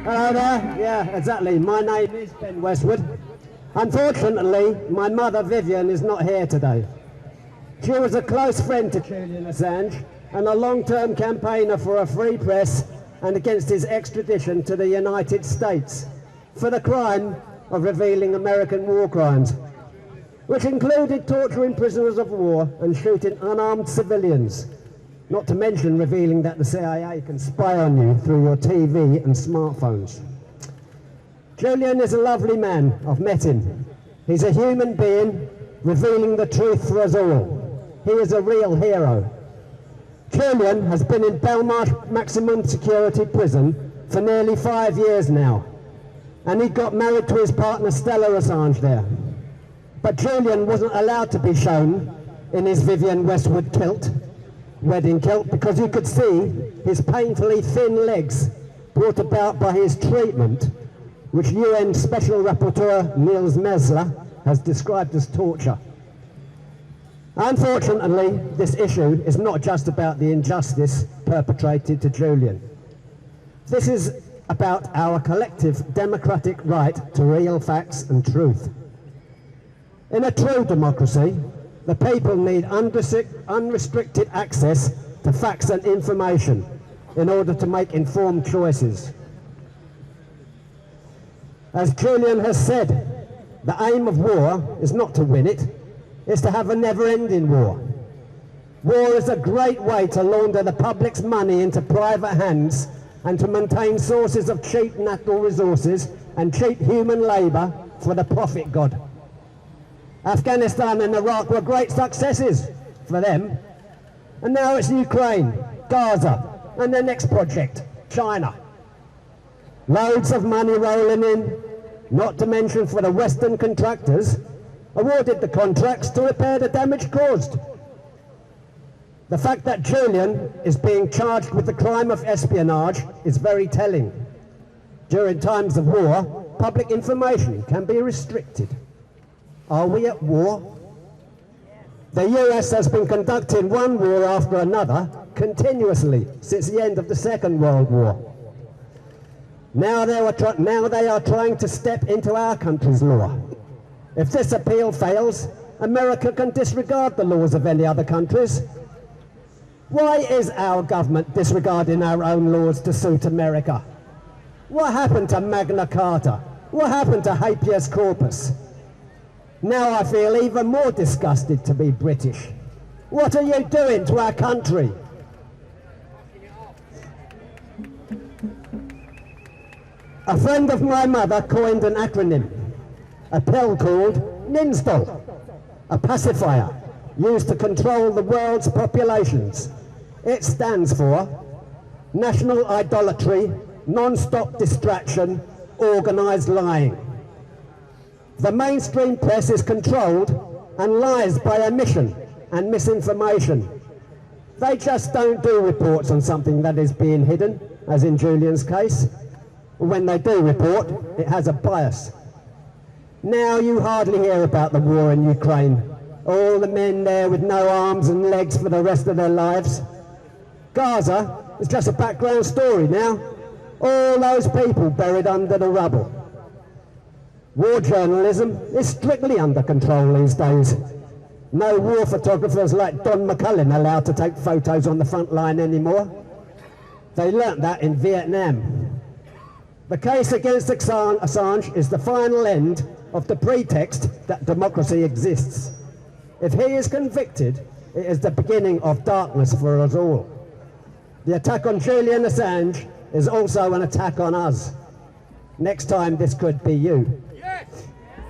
Hello there. Yeah, exactly. My name is Vivienne Westwood. Unfortunately, my mother Vivienne is not here today. She was a close friend to Julian Assange and a long-term campaigner for a free press and against his extradition to the United States for the crime of revealing American war crimes, which included torturing prisoners of war and shooting unarmed civilians, not to mention revealing that the CIA can spy on you through your TV and smartphones. Julian is a lovely man. I've met him. He's a human being, revealing the truth for us all. He is a real hero. Julian has been in Belmarsh maximum security prison for nearly 5 years now, and he got married to his partner Stella Assange there. But Julian wasn't allowed to be shown in his Vivienne Westwood kilt, wedding kilt, because you could see his painfully thin legs brought about by his treatment, which UN Special Rapporteur Niels Mesler has described as torture. Unfortunately, this issue is not just about the injustice perpetrated to Julian. This is about our collective democratic right to real facts and truth. In a true democracy, the people need unrestricted access to facts and information in order to make informed choices. As Julian has said, the aim of war is not to win it, it's to have a never-ending war. War is a great way to launder the public's money into private hands and to maintain sources of cheap natural resources and cheap human labour for the profit god. Afghanistan and Iraq were great successes for them, and now it's Ukraine, Gaza, and their next project, China. Loads of money rolling in, not to mention for the Western contractors awarded the contracts to repair the damage caused. The fact that Julian is being charged with the crime of espionage is very telling. During times of war, public information can be restricted. Are we at war? The US has been conducting one war after another continuously since the end of the Second World War. Now they are trying to step into our country's law. If this appeal fails, America can disregard the laws of any other countries. Why is our government disregarding our own laws to suit America? What happened to Magna Carta? What happened to habeas corpus? Now I feel even more disgusted to be British. What are you doing to our country? A friend of my mother coined an acronym, a pill called NINSTAL, a pacifier used to control the world's populations. It stands for National Idolatry, Non-Stop Distraction, Organised Lying. The mainstream press is controlled and lies by omission and misinformation. They just don't do reports on something that is being hidden, as in Julian's case. When they do report, it has a bias. Now you hardly hear about the war in Ukraine. All the men there with no arms and legs for the rest of their lives. Gaza is just a background story now. All those people buried under the rubble. War journalism is strictly under control these days. No war photographers like Don McCullin allowed to take photos on the front line anymore. They learnt that in Vietnam. The case against Assange is the final end of the pretext that democracy exists. If he is convicted, it is the beginning of darkness for us all. The attack on Julian Assange is also an attack on us. Next time this could be you. Yes.